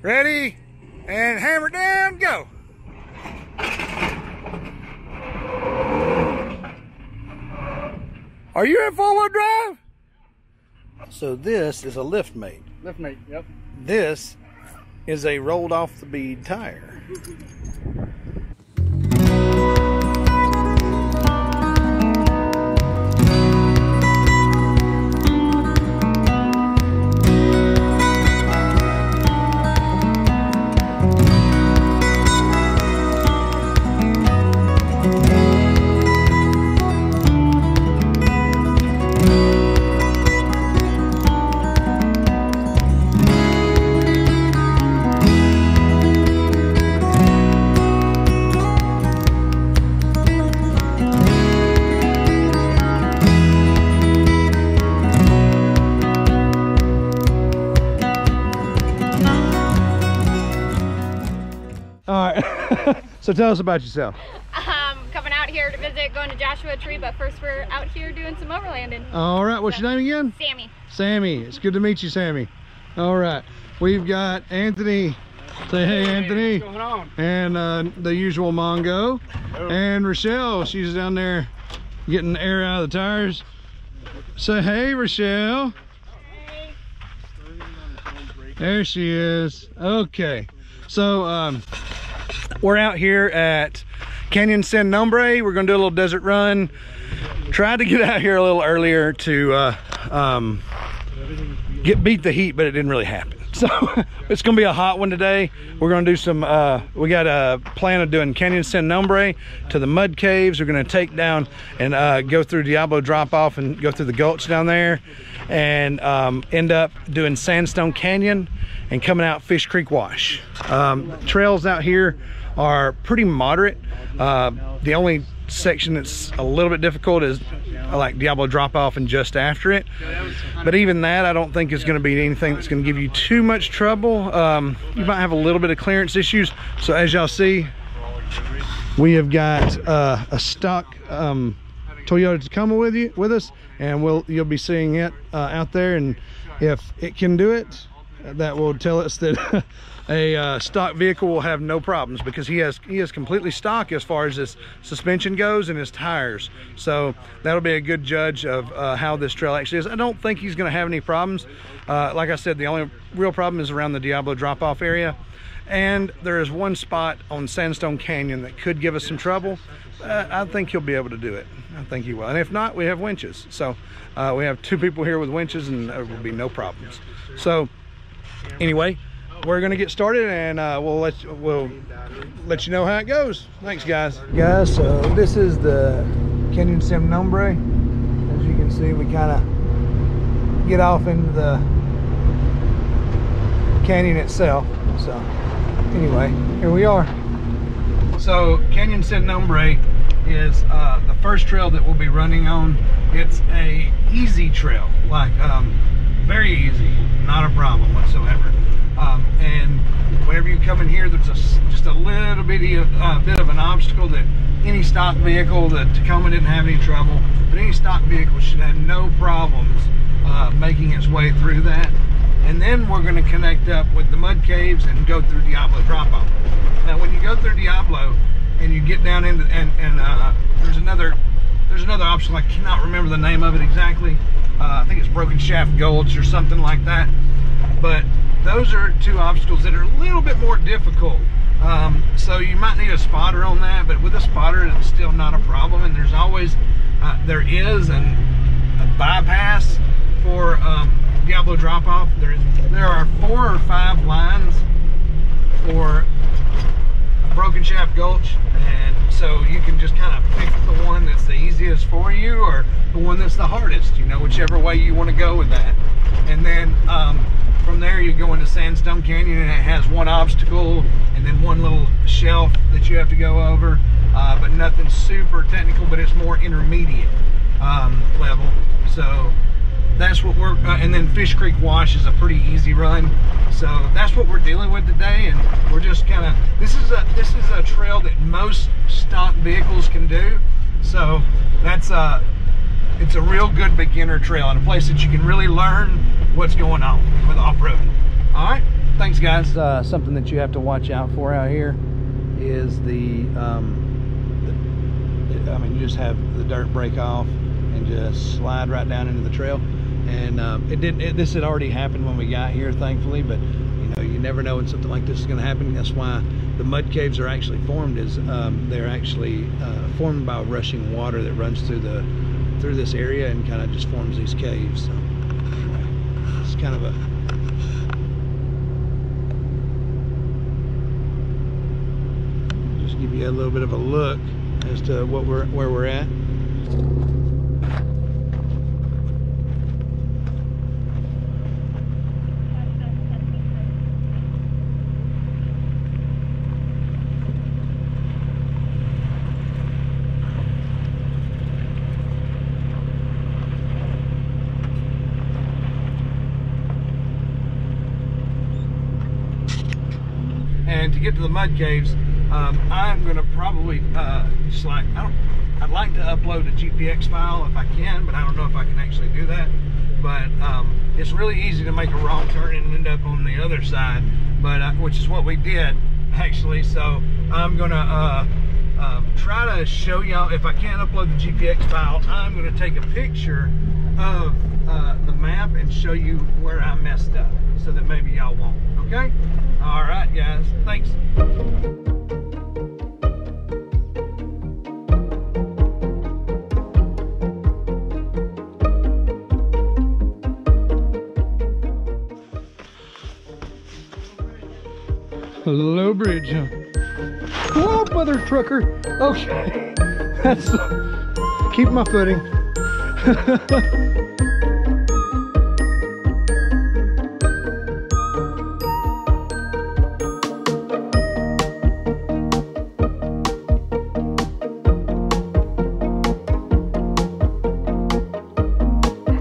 Ready? And hammer down, go. Are you in four-wheel drive? So this is a lift mate. Lift mate, yep. This is a rolled off the bead tire. So tell us about yourself. Coming out here to visit, going to Joshua Tree, but first we're out here doing some overlanding. All right, what's your name again? Sammy. Sammy, it's good to meet you, Sammy. All right, we've got Anthony. Say hey, Anthony. What's going on? And the usual Mongo. Hello. And Rochelle, she's down there getting air out of the tires. Say hey, Rochelle. Hey. There she is. Okay, so we're out here at Canyon Sin Nombre. We're gonna do a little desert run. Tried to get out here a little earlier to beat the heat, but it didn't really happen. So it's gonna be a hot one today. We're gonna do some, we got a plan of doing Canyon Sin Nombre to the mud caves. We're gonna take down and go through Diablo drop off and go through the Gulch down there and end up doing Sandstone Canyon and coming out Fish Creek Wash. Trails out here are pretty moderate. The only section that's a little bit difficult is like Diablo drop off and just after it, but even that I don't think is going to be anything that's going to give you too much trouble. You might have a little bit of clearance issues. So as y'all see, we have got a stock Toyota Tacoma with us, and you'll be seeing it out there, and if it can do it, that will tell us that a stock vehicle will have no problems, because he is completely stock as far as his suspension goes and his tires. So that'll be a good judge of how this trail actually is. I don't think he's going to have any problems. Like I said, the only real problem is around the Diablo drop-off area, and there is one spot on Sandstone Canyon that could give us some trouble. I think he'll be able to do it. I think he will, and if not, we have winches. So we have two people here with winches, and there will be no problems. So anyway, we're gonna get started, and we'll let you know how it goes. Thanks, guys. So this is the Canyon Sin Nombre. As you can see, we kind of get off into the canyon itself. So anyway, here we are. So Canyon Sin Nombre is the first trail that we'll be running on. It's a easy trail, like very easy, not a problem whatsoever. And whenever you come in here, there's just a little bit of an obstacle that any stock vehicle, the Tacoma didn't have any trouble, but any stock vehicle should have no problems making its way through that. And then we're going to connect up with the mud caves and go through Diablo drop-off. Now when you go through Diablo and you get down into, there's another obstacle, I cannot remember the name of it exactly. I think it's Broken Shaft Gulch or something like that. But those are two obstacles that are a little bit more difficult. So you might need a spotter on that, but with a spotter it's still not a problem. And there's always, there is a bypass for Diablo drop-off. There are 4 or 5 lines for Broken Shaft Gulch, and so you can just kind of pick the one that's the easiest for you, or the one that's the hardest, you know, whichever way you want to go with that. And then from there you go into Sandstone Canyon, and it has one obstacle and then one little shelf that you have to go over, but nothing super technical, but it's more intermediate level. So that's what we're, and then Fish Creek Wash is a pretty easy run. So that's what we're dealing with today, and we're just kind of, this is a trail that most stock vehicles can do. So that's it's a real good beginner trail, and a place that you can really learn what's going on with off-roading. All right, Thanks, guys. Something that you have to watch out for out here is I mean, you just have the dirt break off and just slide right down into the trail. And this had already happened when we got here, thankfully, but you know, you never know when something like this is going to happen. That's why the mud caves are actually formed. They're actually formed by rushing water that runs through this area and kind of just forms these caves. So anyway, it's kind of just give you a little bit of a look as to where we're at. And to get to the mud caves, I'm gonna probably just like I'd like to upload a GPX file if I can, but I don't know if I can actually do that. But it's really easy to make a wrong turn and end up on the other side, but which is what we did actually. So I'm gonna try to show y'all, if I can't upload the GPX file, I'm gonna take a picture of the map and show you where I messed up, so that maybe y'all won't. Okay? All right, guys. Thanks. Low bridge, huh? Whoa, mother trucker. Okay. That's keep my footing.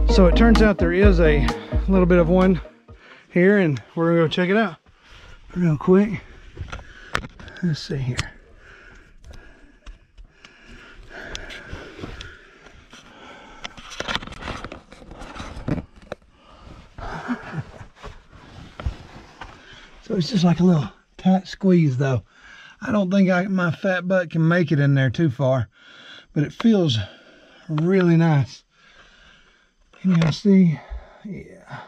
So it turns out there is a little bit of one here, and we're gonna go check it out real quick. Let's see here. So it's just like a little tight squeeze though. I don't think my fat butt can make it in there too far, but it feels really nice. Can you guys see? Yeah.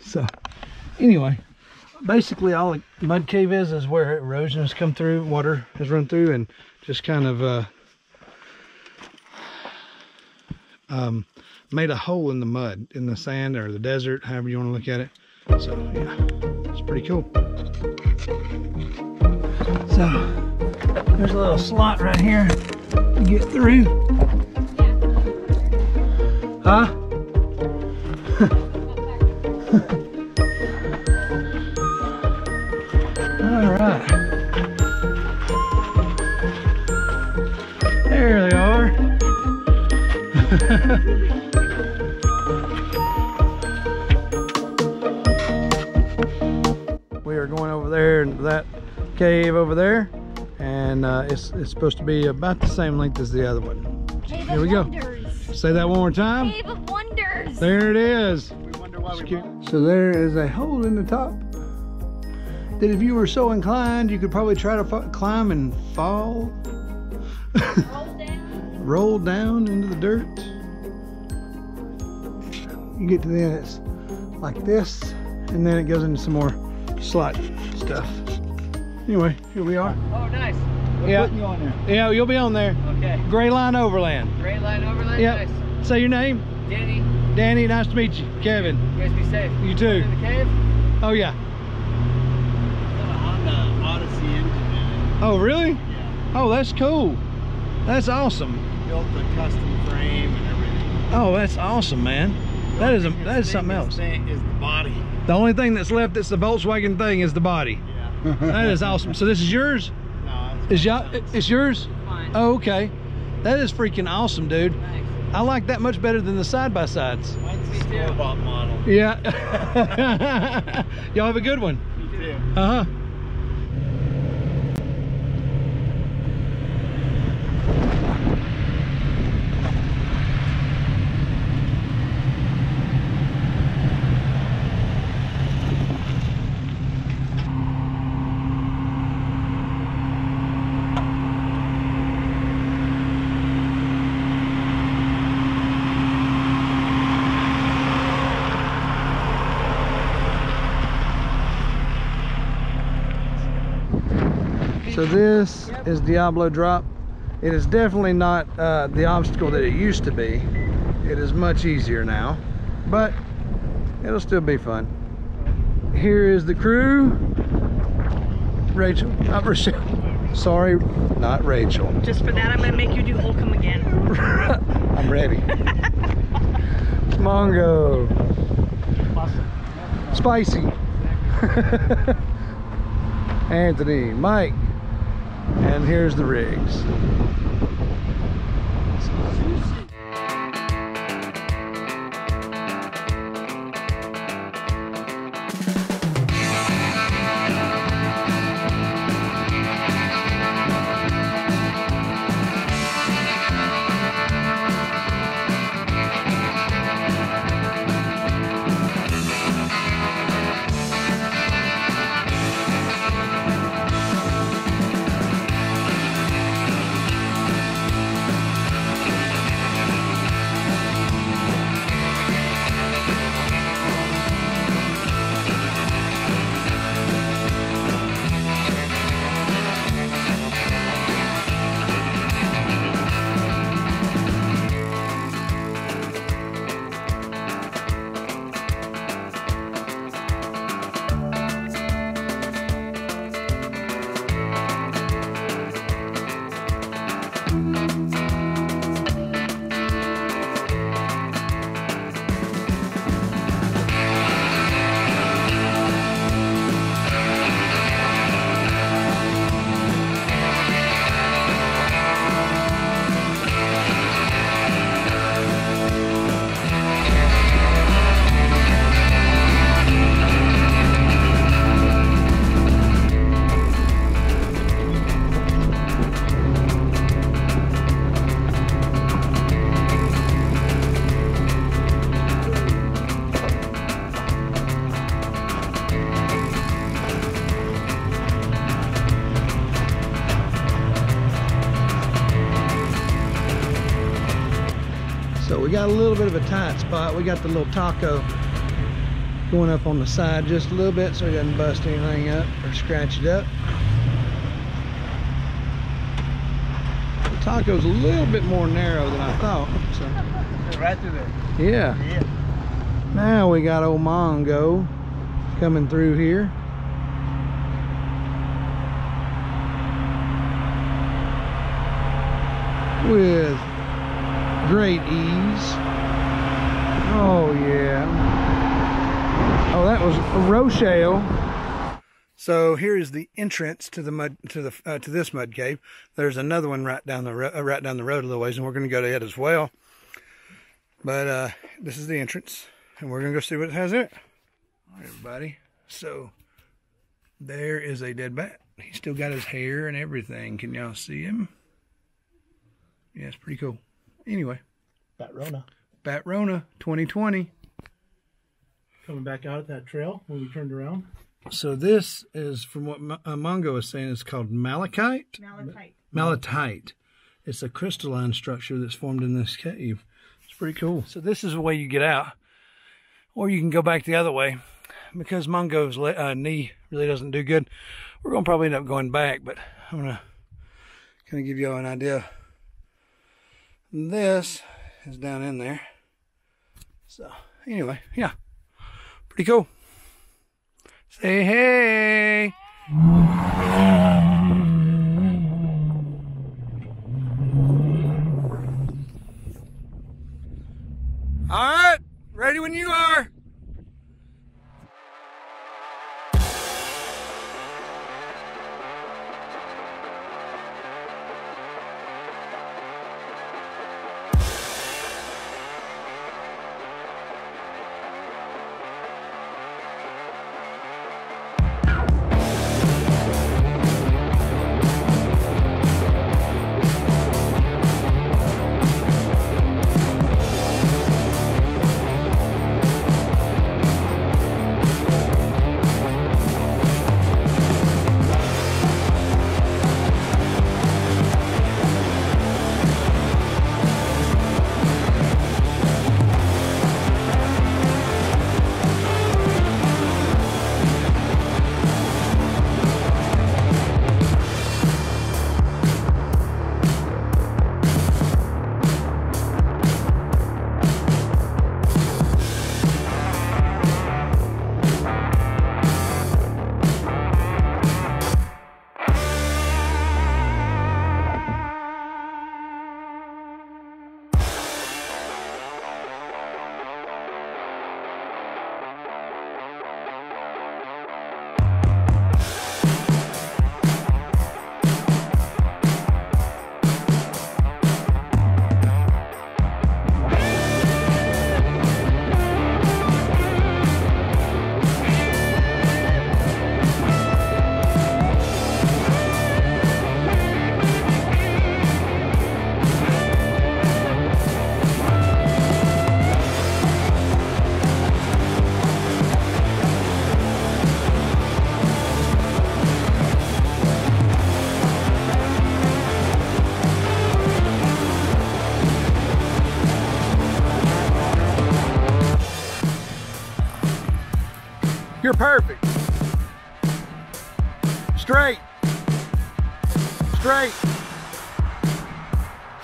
So anyway, basically all a mud cave is where erosion has come through, water has run through, and just kind of made a hole in the mud, in the sand or the desert, however you want to look at it. So yeah, it's pretty cool. So there's a little slot right here to get through. Huh? All right. There they are. We are going over there into that cave over there, and it's supposed to be about the same length as the other one. Here we go. Say that one more time. Cave of Wonders. There it is. We wonder why we fall. So there is a hole in the top that if you were so inclined, you could probably try to climb and fall. Roll down. Roll down into the dirt. You get to the end, it's like this, and then it goes into some more slot stuff. Anyway, here we are. Oh, nice. We're putting you on there. Yeah, you'll be on there. Okay. Gray Line Overland. Great line overland. Yep. Nice. Say your name. Danny, Danny, nice to meet you. Kevin. you guys be safe. You too. In the cave? Oh yeah. Got a Honda Odyssey engine in it. Oh really? Yeah. Oh, that's cool. That's awesome. Built a custom frame and everything. Oh, that's awesome, man. That is something else. Is the body. The only thing that's left that's the Volkswagen thing is the body. Yeah. That is awesome. So this is yours? No, It's yours? fine. Oh, okay. That is freaking awesome, dude. Thanks. I like that much better than the side-by-sides. Mine's a store-bought model. Yeah. Y'all have a good one. You too. Uh-huh. So this is Diablo drop. It is definitely not the obstacle that it used to be. It is much easier now, but it'll still be fun. Here is the crew. Rachel, not Rochelle. Sorry, not Rachel. Just for that, I'm gonna make you do Holcomb again. I'm ready. Mongo. Spicy. Anthony, Mike, and here's the rigs. So we got a little bit of a tight spot. We got the little taco going up on the side just a little bit so it doesn't bust anything up or scratch it up. The taco's a little bit more narrow than I thought. So. Right through there. Yeah. Yeah. Now we got old Mongo coming through here. With great ease. Oh yeah. Oh, that was a Rochelle. So here is the entrance to the mud to this mud cave. There's another one right down the road a little ways, and we're going to go to it as well. But this is the entrance, and we're going to go see what it has in it. All right, everybody. So there is a dead bat. He's still got his hair and everything. Can y'all see him? Yeah, it's pretty cool. Anyway. Bat Rona. Bat Rona 2020. Coming back out at that trail when we turned around. So this is, from what Mongo was saying, it's called malachite. Malachite. It's a crystalline structure that's formed in this cave. It's pretty cool. So this is the way you get out. Or you can go back the other way. Because Mongo's knee really doesn't do good, we're going to probably end up going back. But I'm going to kind of give y'all an idea. This is down in there. So anyway, yeah. Pretty cool. Say hey. All right, ready when you are. You're perfect. Straight. Straight.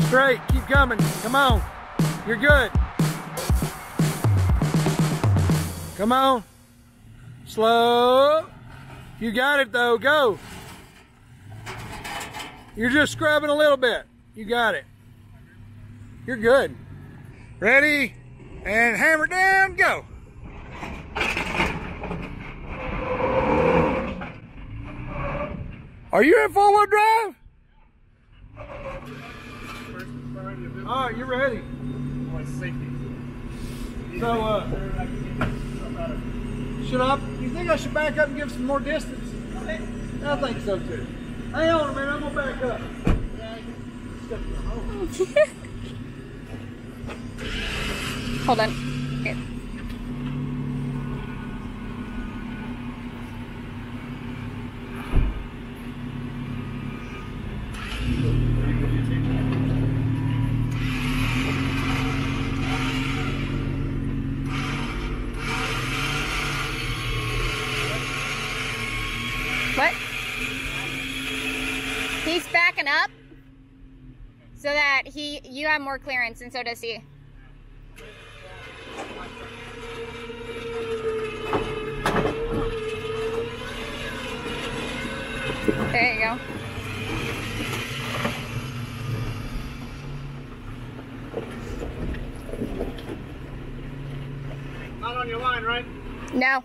Straight. Keep coming. Come on. You're good. Come on. Slow. You got it though. Go. You're just scrubbing a little bit. You got it. You're good. Ready? And hammer down. Go. Are you in four-wheel drive? All right, you're ready. So, you think I should back up and give some more distance? I think so too. Hang on a minute, I'm gonna back up. Hold on. Okay. What? He's backing up so that you have more clearance, and so does he. There you go. Not on your line, right? No.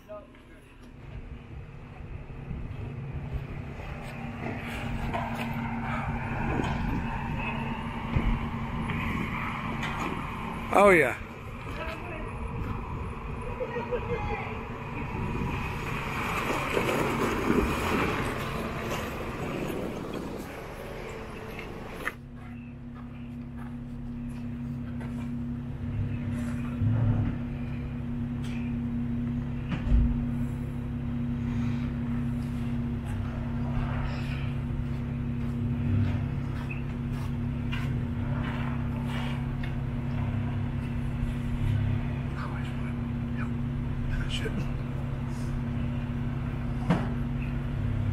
Oh yeah.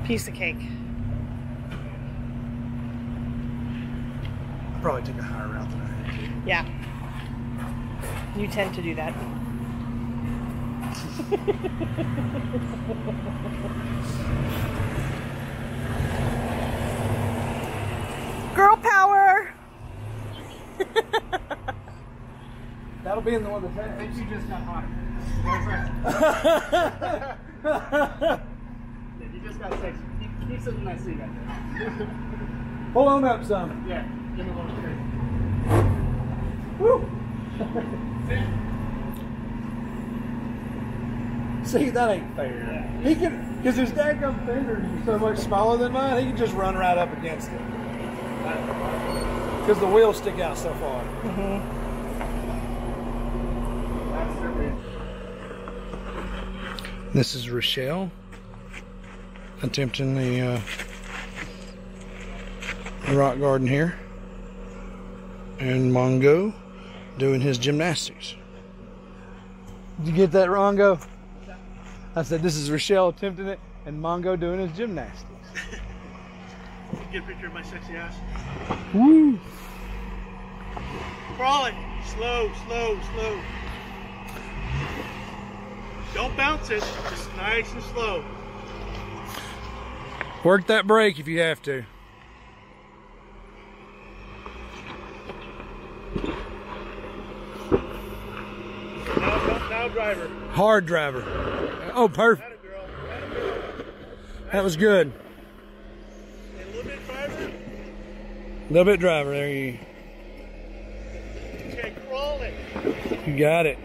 Piece of cake. Probably took a higher route than I had to. Yeah. You tend to do that. Girl power! That'll be in the one that's I think you just got hot. You just got sexy. Keep sitting in that seat right there. Pull on up some. Yeah, give me one straight. See, that ain't fair. He can, because his dadgum fingers are so much smaller than mine, he can just run right up against it. Because the wheels stick out so far. This is Rochelle attempting the rock garden here, and Mongo doing his gymnastics. Did you get that, Rongo? I said this is Rochelle attempting it, and Mongo doing his gymnastics. Get a picture of my sexy ass. Woo! Crawling. Slow, slow, slow. Don't bounce it. Just nice and slow. Work that brake if you have to. Now driver. Hard driver. Oh, perfect. Atta girl. Atta girl. That was good. And a little bit driver. A little bit driver. There you. Okay, crawl it. You got it.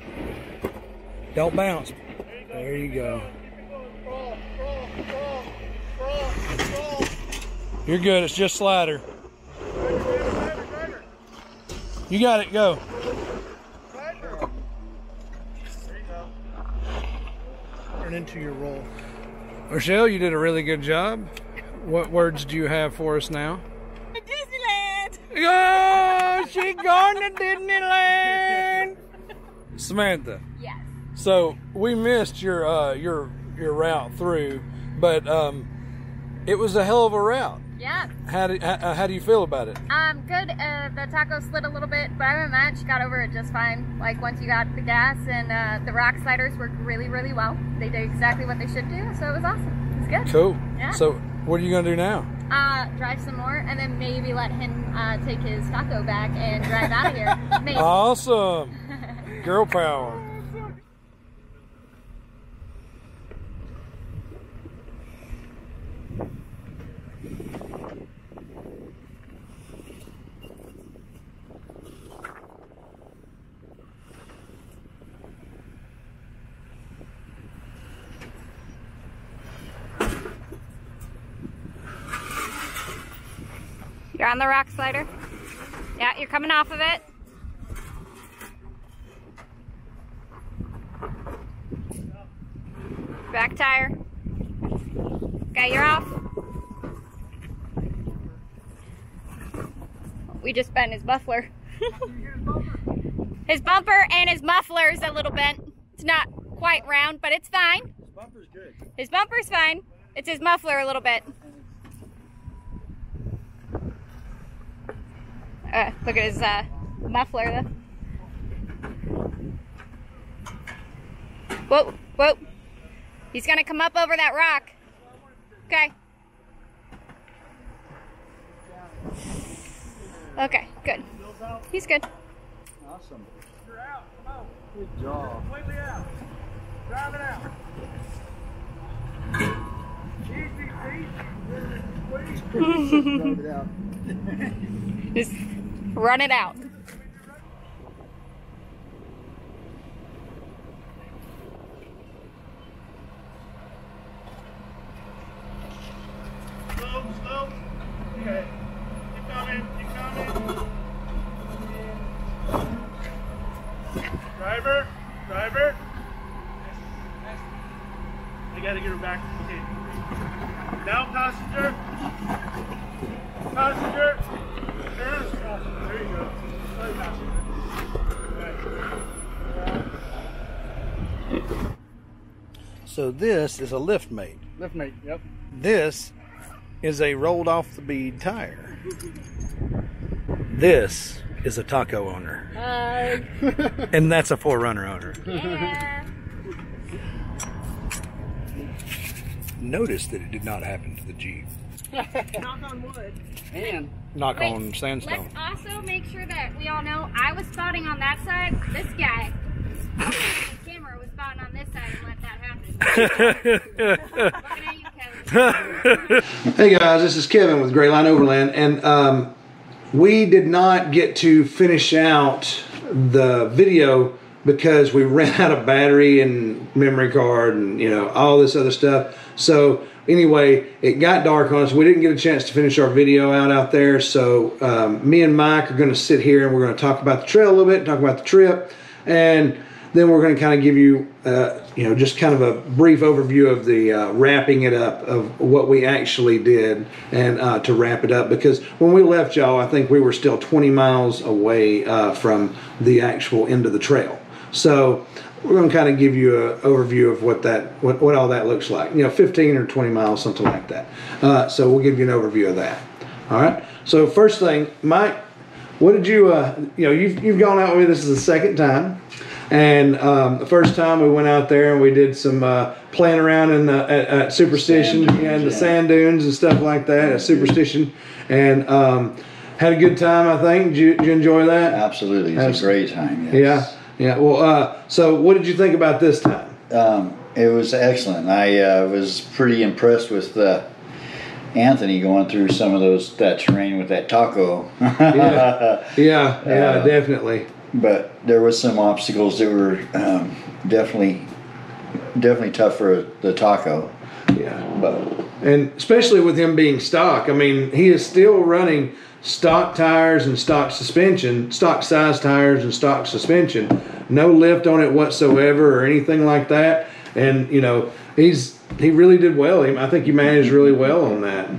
Don't bounce. There you go. Keep it going. Crawl, crawl, crawl, crawl, crawl. You're good. It's just slider. Driver. You got it. Go. Driver. There you go. Turn into your roll. Rochelle, you did a really good job. What words do you have for us now? Disneyland! Oh, she going to Disneyland. Samantha. Yes. So we missed your your route through, but it was a hell of a route. Yeah. How do you feel about it? Good. The taco slid a little bit, but other than that, she got over it just fine. Like once you got the gas, and the rock sliders worked really, really well. They did exactly what they should do, so it was awesome. It was good. Cool. Yeah. So what are you gonna do now? Drive some more, and then maybe let him take his taco back and drive out of here. Maybe. Awesome. Girl power. You're on the rock slider. Yeah, you're coming off of it. Back tire. Okay, you're off. We just bent his muffler. His bumper and his muffler is a little bent. It's not quite round, but it's fine. His bumper's good. His bumper's fine. It's his muffler a little bit. Look at his muffler though. Whoa, whoa. He's gonna come up over that rock. Okay. Okay, good. He's good. Awesome. You're out. Come on. Good job. Completely out. Drive it out. Easy, Drive it out. Just run it out. Slow, slow. Okay. Keep coming, keep coming. Driver, driver. I gotta get her back. Okay. Now passenger. Passenger. There you go. Sorry, passenger. Right. So this is a lift mate. Lift mate, yep. This is a rolled off the bead tire. This is a taco owner. And that's a 4Runner owner. Yeah. Notice that it did not happen to the Jeep. Knock on wood. And Knock Wait, on sandstone. Let's also make sure that we all know I was spotting on that side. This guy, the camera was spotting on this side and let that happen. Looking at you, Kevin. Hey guys, this is Kevin with Gray Line Overland, and we did not get to finish out the video because we ran out of battery and memory card and all this other stuff. So anyway, it got dark on us. We didn't get a chance to finish our video out there. So me and Mike are going to sit here and we're going to talk about the trail a little bit, talk about the trip, and then we're going to kind of give you just kind of a brief overview of the wrapping it up of what we actually did, and to wrap it up, because when we left y'all, I think we were still 20 miles away from the actual end of the trail. So we're going to kind of give you an overview of what all that looks like. 15 or 20 miles, something like that. So we'll give you an overview of that. All right. So first thing, Mike, what did you you've gone out with me. This is the second time. And the first time we went out there and we did some playing around in at Superstition and the sand dunes and stuff like that at Superstition, and had a good time. I think. Did you enjoy that? Absolutely, it's a great time. Yes. Yeah. Well, so what did you think about this time? It was excellent. I was pretty impressed with Anthony going through some of that terrain with that taco. Yeah, definitely. But there was some obstacles that were definitely tough for the taco. Yeah. And especially with him being stock. I mean, he is still running stock tires and stock suspension, stock size tires and stock suspension. No lift on it whatsoever or anything like that. And he really did well. I think he managed really well on that.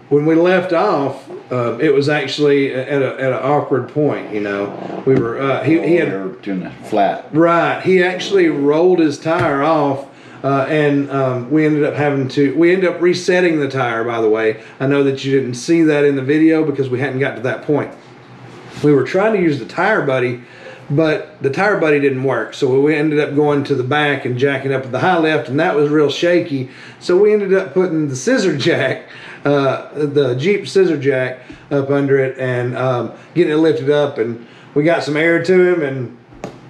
when we left off, it was actually at an awkward point. You know, we were he had doing the flat. Right. He actually rolled his tire off, and we ended up resetting the tire. By the way, I know that you didn't see that in the video because we hadn't got to that point. We were trying to use the tire buddy, but the tire buddy didn't work. So we ended up going to the back and jacking up at the high lift, and that was real shaky. So we ended up putting the scissor jack, the Jeep scissor jack, up under it and getting it lifted up, and we got some air to him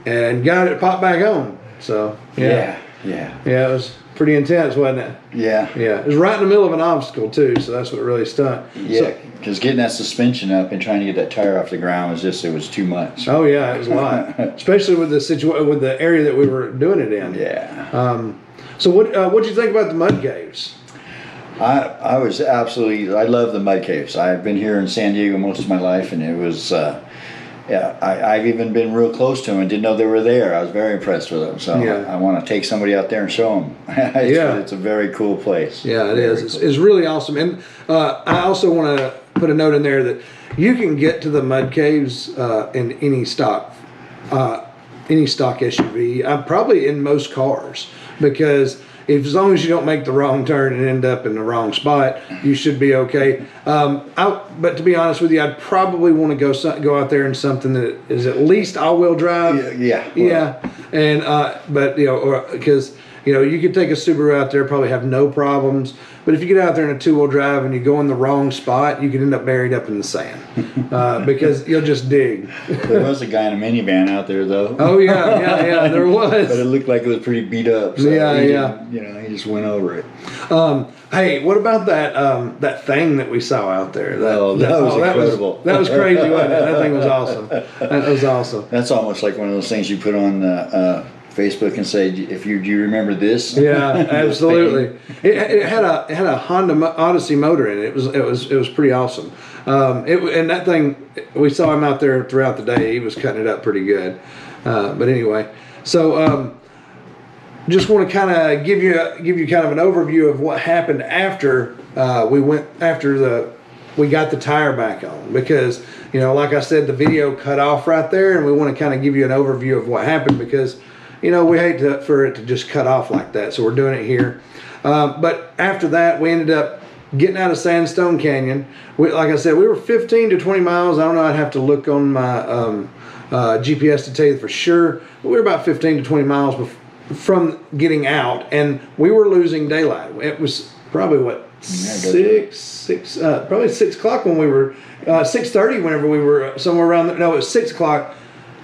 and got it popped back on. So yeah, it was pretty intense, wasn't it? Yeah. It was right in the middle of an obstacle too, so that's what really stunk. Yeah, because getting that suspension up and trying to get that tire off the ground it was too much. Oh yeah, it was a lot, especially with the area that we were doing it in. Yeah. So what'd you think about the mud caves? I love the mud caves. I've been here in San Diego most of my life, and it was, I've even been real close to them and didn't know they were there. I was very impressed with them. So I want to take somebody out there and show them. It's a very cool place. Yeah, it is. It's really awesome. And I also want to put a note in there that you can get to the mud caves in any stock SUV, probably in most cars, because as long as you don't make the wrong turn and end up in the wrong spot, you should be okay. But to be honest with you, I'd probably want to go out there in something that is at least all-wheel drive. Yeah. And but because you could take a Subaru out there, probably have no problems. But if you get out there in a two-wheel drive and you go in the wrong spot, you could end up buried up in the sand because you'll just dig. There was a guy in a minivan out there, though. Oh yeah, there was. But it looked like it was pretty beat up. So he just went over it. Hey, what about that thing that we saw out there? That was incredible. That was crazy, wasn't it? That thing was awesome. That was awesome. That's almost like one of those things you put on Facebook and say, do you remember this? Yeah, absolutely. It had a Honda Odyssey motor in it. It was pretty awesome. And that thing, we saw him out there throughout the day. He was cutting it up pretty good. But anyway, so just want to kind of give you kind of an overview of what happened after we got the tire back on, because like I said, the video cut off right there, and we want to kind of give you an overview of what happened because we hate for it to just cut off like that, so we're doing it here. But after that, we ended up getting out of Sandstone Canyon. Like I said, we were 15 to 20 miles. I don't know, I'd have to look on my GPS to tell you for sure. But we were about 15 to 20 miles from getting out, and we were losing daylight. It was probably probably 6 o'clock when we were 6:30 whenever we were somewhere around there. No, it was 6 o'clock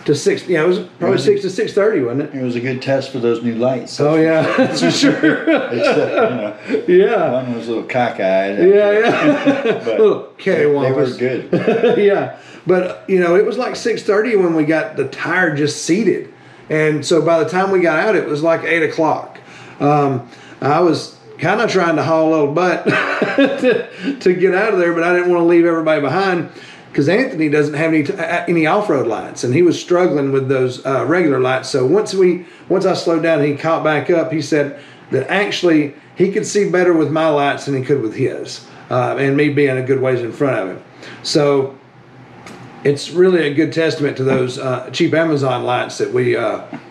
to 6. Yeah, it was probably 6 to 6:30, wasn't it? It was a good test for those new lights. Oh yeah, that's for sure. Yeah. One was a little cockeyed. Yeah. Little cattywampus. They were good. Yeah, but it was like 6:30 when we got the tire just seated, and so by the time we got out, it was like 8 o'clock. I was kind of trying to haul a little butt to get out of there, but I didn't want to leave everybody behind, because Anthony doesn't have any off-road lights, and he was struggling with those regular lights. So once I slowed down and he caught back up, he said that actually he could see better with my lights than he could with his, and me being a good ways in front of him. So it's really a good testament to those cheap Amazon lights that we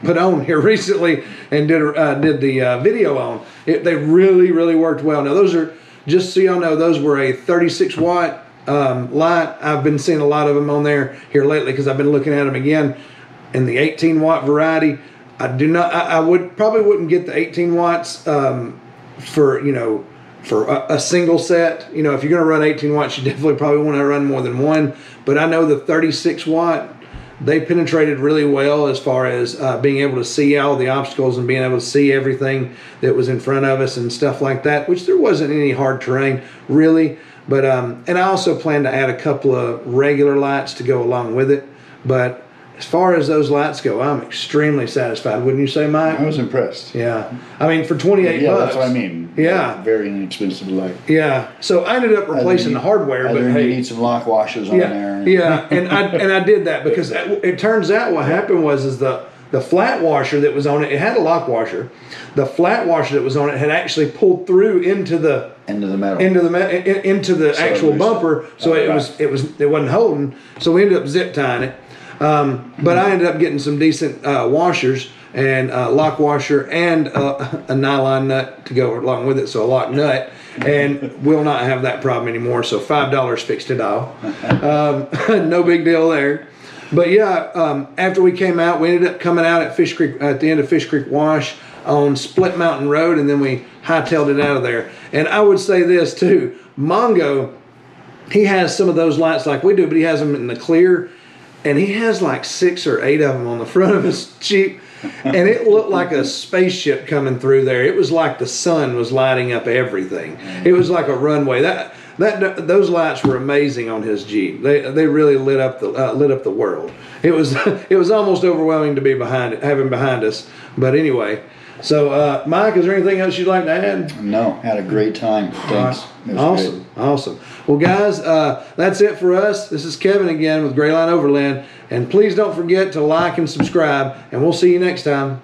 put on here recently and did the video on. They really, really worked well. Now those are, just so y'all know, those were a 36 watt light. I've been seeing a lot of them on there here lately because I've been looking at them again in the 18 watt variety. I probably wouldn't get the 18 watts for a single set. If you're going to run 18 watts, you definitely probably want to run more than one. But I know the 36 watt, they penetrated really well as far as being able to see all the obstacles and being able to see everything that was in front of us and stuff like that, which there wasn't any hard terrain really. But and I also plan to add a couple of regular lights to go along with it. But as far as those lights go, I'm extremely satisfied. Wouldn't you say, Mike? I was impressed. Yeah. I mean, for 28 bucks. That's what I mean. Yeah. Very inexpensive light. Yeah. So I ended up replacing the hardware. But hey, you need some lock washers on there. Yeah. And I did that because it turns out what happened was the the flat washer that was on it, it had a lock washer. The flat washer that was on it had actually pulled through into the metal, into the so actual bumper, so it wasn't holding. So we ended up zip tying it. But I ended up getting some decent washers and lock washer and a nylon nut to go along with it, so a lock nut, and we'll not have that problem anymore. So $5 fixed it all. No big deal there. But yeah, after we came out, we ended up coming out at Fish Creek, at the end of Fish Creek Wash on Split Mountain Road, and then we hightailed it out of there. And I would say this too, Mongo, he has some of those lights like we do, but he has them in the clear, and he has like 6 or 8 of them on the front of his Jeep, and it looked like a spaceship coming through there. It was like the sun was lighting up everything. It was like a runway. Those lights were amazing on his Jeep. They really lit up the world. It was almost overwhelming to be having behind us. But anyway, so Mike, is there anything else you'd like to add? No, had a great time. Thanks. Awesome, awesome. Well, guys, that's it for us. This is Kevin again with Grayline Overland, and please don't forget to like and subscribe, and we'll see you next time.